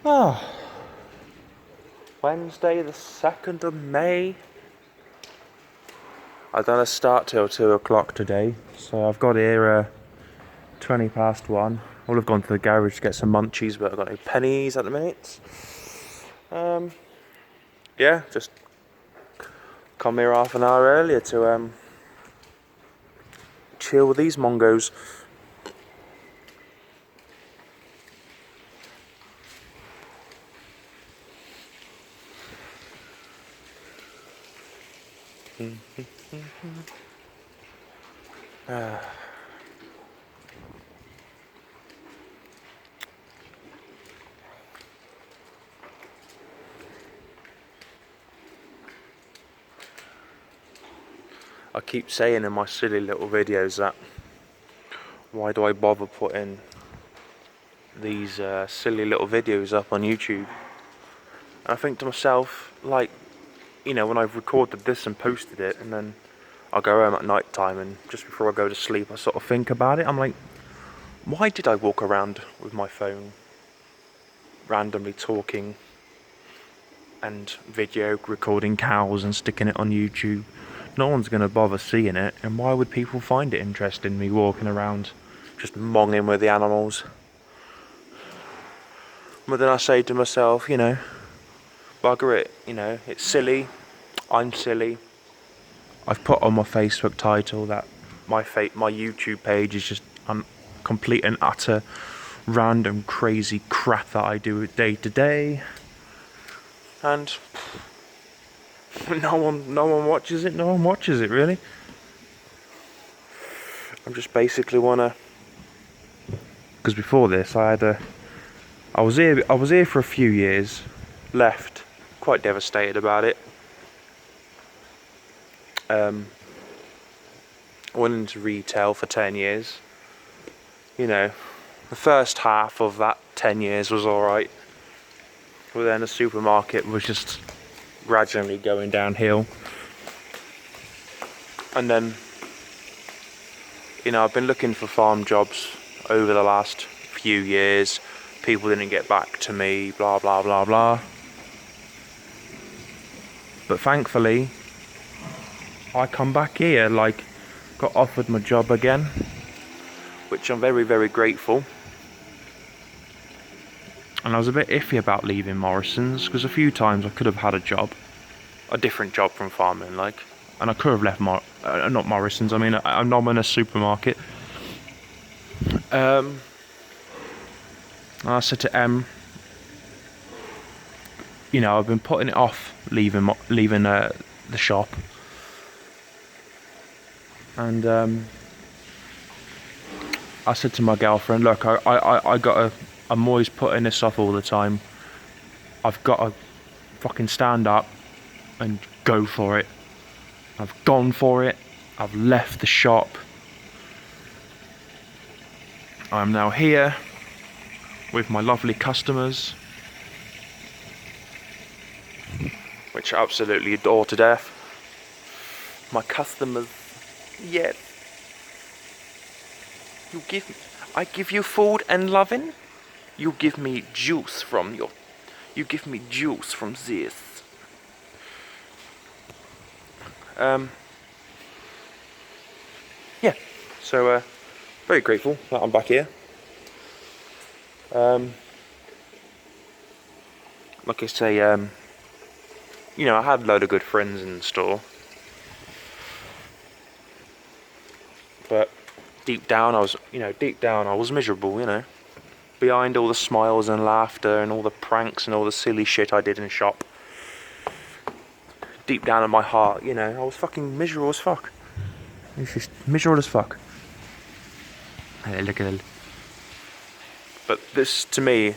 Oh, Wednesday the 2nd of May. I don't start till 2 o'clock today, so I've got here 20 past 1. I would have gone to the garage to get some munchies, but I've got no pennies at the minute. Yeah, just come here half an hour earlier to chill with these mongos. I keep saying in my silly little videos that why do I bother putting these silly little videos up on YouTube? And I think to myself, like, you know, when I've recorded this and posted it, and then I'll go home at night time, and just before I go to sleep I sort of think about it. I'm like, why did I walk around with my phone randomly talking and video recording cows and sticking it on YouTube? No one's going to bother seeing it, and why would people find it interesting, me walking around just monging with the animals? But then I say to myself, you know, bugger it, you know, it's silly, I'm silly. I've put on my Facebook title that my YouTube page is just complete and utter random crazy crap that I do day to day, and no one watches it. No one watches it really. I'm just basically wanna, because before this I was here for a few years, left quite devastated about it. Went into retail for 10 years. You know, the first half of that 10 years was alright, but then the supermarket was just gradually going downhill. And then, you know, I've been looking for farm jobs over the last few years. People didn't get back to me, blah blah blah blah. But thankfully, I come back here, like, got offered my job again, which I'm very, very grateful. And I was a bit iffy about leaving Morrison's, because a few times I could have had a different job from farming, like, and I could have left not Morrison's, I mean a nominous supermarket. And I said to Em, you know, I've been putting it off leaving the shop, and I said to my girlfriend, look, I'm always putting this off all the time. I've got to fucking stand up and go for it. I've gone for it. I've left the shop. I'm now here with my lovely customers, which I absolutely adore to death. My customers, yes. I give you food and loving. You give me juice from this. Yeah. So very grateful that I'm back here. Like I say, you know, I had a load of good friends in the store, but deep down I was miserable, you know. Behind all the smiles and laughter and all the pranks and all the silly shit I did in shop, deep down in my heart, you know, I was fucking miserable as fuck. It's just miserable as fuck. Hey, look at it. But this, to me,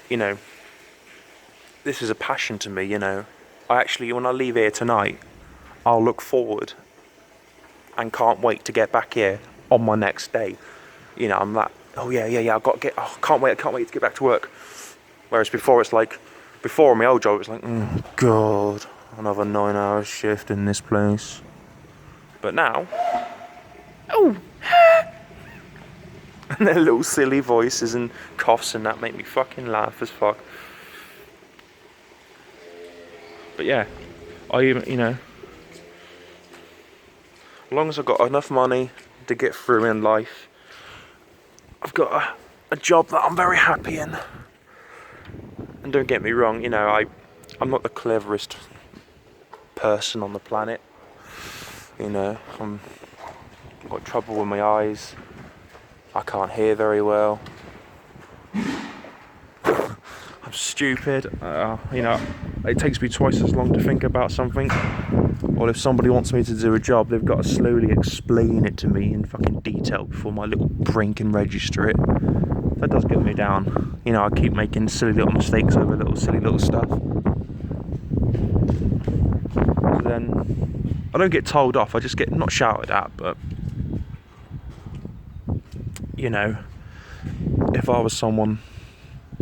you know, this is a passion to me, you know. When I leave here tonight, I'll look forward and can't wait to get back here on my next day. You know, I'm like, can't wait to get back to work. Whereas before my old job, it was like, God, another 9-hour shift in this place. But now, And their little silly voices and coughs and that make me fucking laugh as fuck. But yeah, as long as I've got enough money to get through in life, I've got a job that I'm very happy in. And don't get me wrong, I'm not the cleverest person on the planet. I've got trouble with my eyes. I can't hear very well. I'm stupid. It takes me twice as long to think about something. Or if somebody wants me to do a job, they've got to slowly explain it to me in fucking detail before my little brain can register it. That does get me down. I keep making silly little mistakes over silly little stuff. So then, I don't get told off, I just get not shouted at, but if I was someone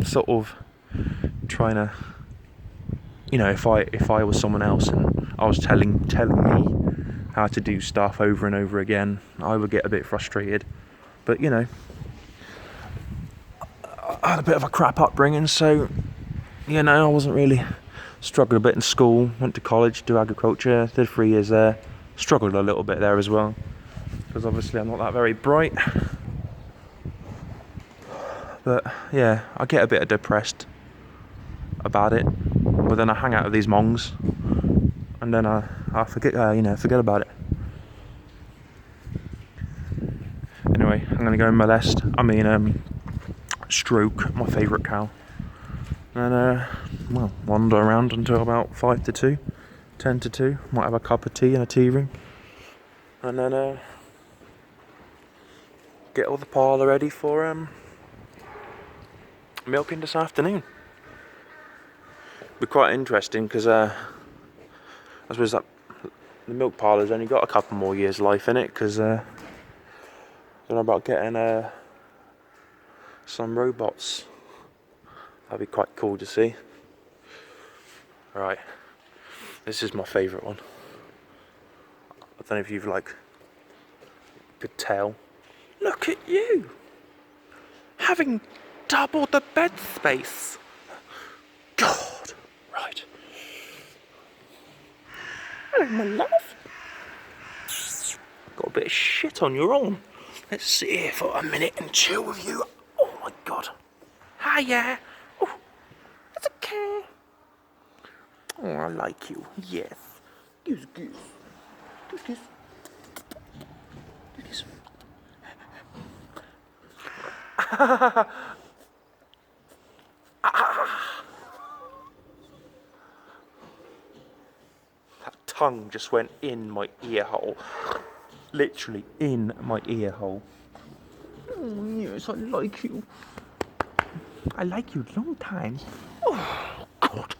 sort of trying to, if I was someone else and I was telling me how to do stuff over and over again, I would get a bit frustrated. But I had a bit of a crap upbringing, so I wasn't really struggled a bit in school. Went to college, do agriculture, did 3 years there. Struggled a little bit there as well, because obviously I'm not that very bright. But yeah, I get a bit depressed about it. But then I hang out with these mongs, and then I forget about it. Anyway, I'm gonna go and molest. Stroke my favourite cow, and wander around until about 5 to 2, 10 to 2. Might have a cup of tea in a tea room, and then get all the parlour ready for milking this afternoon. Be quite interesting because I suppose that the milk parlour's only got a couple more years life in it, because I don't know about getting some robots. That'd be quite cool to see. Right, this is my favourite one. I don't know if you've could tell. Look at you, having double the bed space. God, right. Hello, my love. Got a bit of shit on your arm. Let's sit here for a minute and chill with you. Oh my God. Hiya. Oh, it's okay. Oh, I like you. Yes. Goose, goose. Goose, goose. Goose, goose. That tongue just went in my ear hole. Literally in my ear hole. Oh yes, I like you. I like you long time. Oh God.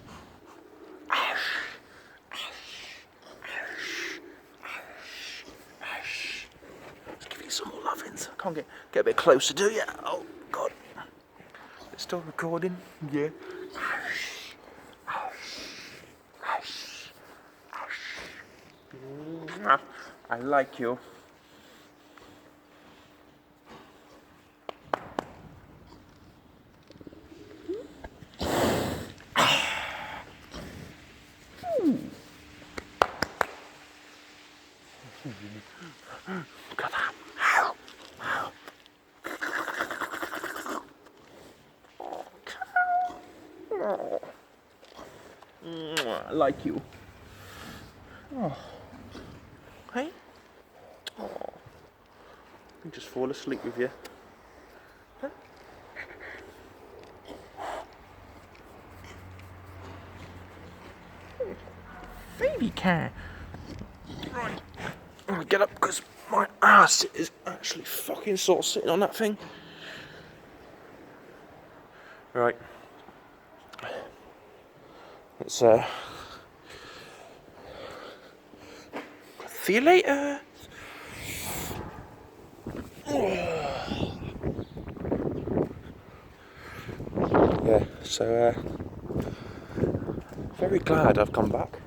Let's give you some more lovins. I can't get a bit closer, do you? Oh God. It's still recording? Yeah. I like you. I like you. Oh. Hey? Oh. I can just fall asleep with you. Huh? Baby cat. Right. I'm gonna get up because my ass is actually fucking sore sitting on that thing. Right. Let's see you later. Yeah, so very glad I've come back.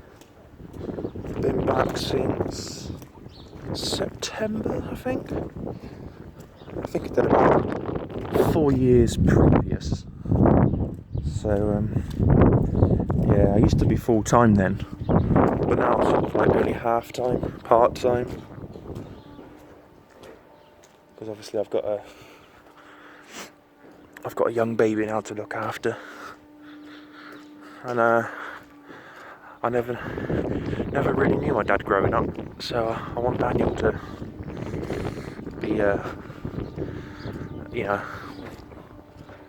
Been back since September, I think. think I did about 4 years previous. So yeah, I used to be full time then, but now I'm sort of like only half time, part time. Because obviously I've got a young baby now to look after, and I never really knew my dad growing up, so I want Daniel to be you know,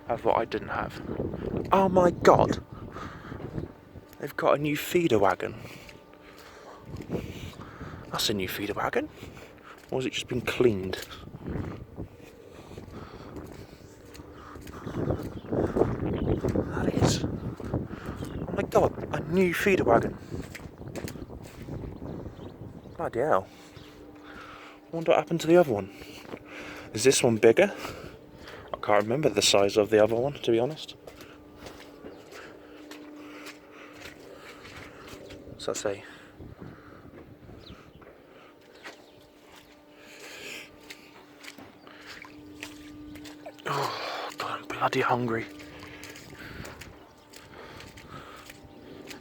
have what I didn't have. Oh my god, they've got a new feeder wagon. That's a new feeder wagon, or has it just been cleaned? That is, oh my god, a new feeder wagon. Bloody hell. I wonder what happened to the other one. Is this one bigger? I can't remember the size of the other one, to be honest. What's that say? Oh god, I'm bloody hungry.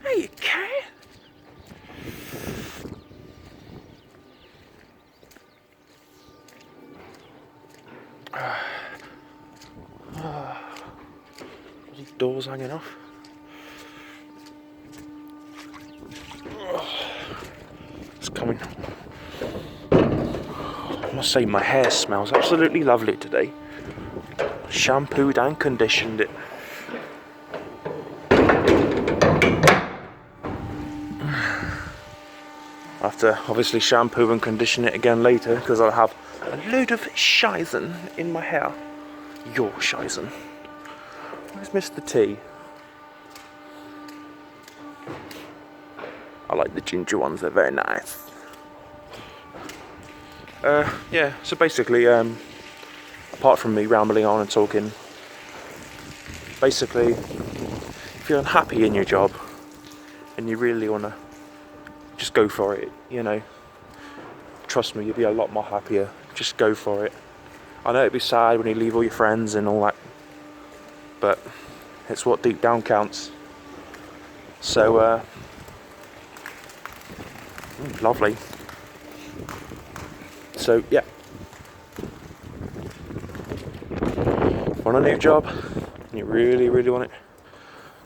Hey, you cat. These doors hanging off. It's coming. I must say my hair smells absolutely lovely today. Shampooed and conditioned it. I have to obviously shampoo and condition it again later because I'll have a load of shizen in my hair. Your shizen. Where's Mr. T? I like the ginger ones, they're very nice. Yeah, so basically, apart from me rambling on and talking, basically, if you're unhappy in your job and you really want to just go for it, you know, trust me, you'll be a lot more happier. Just go for it. I know it'd be sad when you leave all your friends and all that, but it's what deep down counts. So, lovely. So, yeah. Want a new job, and you really, really want it,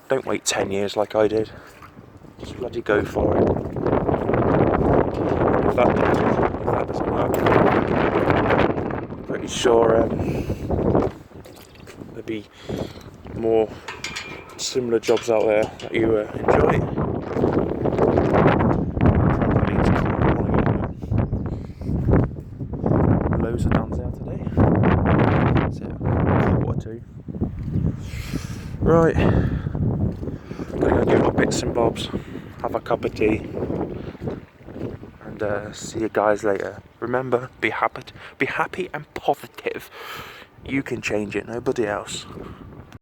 don't wait 10 years like I did. Just bloody go for it. If that doesn't work, I'm pretty sure there'll be more similar jobs out there that you enjoy. Loads of dance out today. That's it. 1:45. Right. Gonna go do my bits and bobs, have a cup of tea, and see you guys later. Remember, be happy and positive. You can change it, nobody else.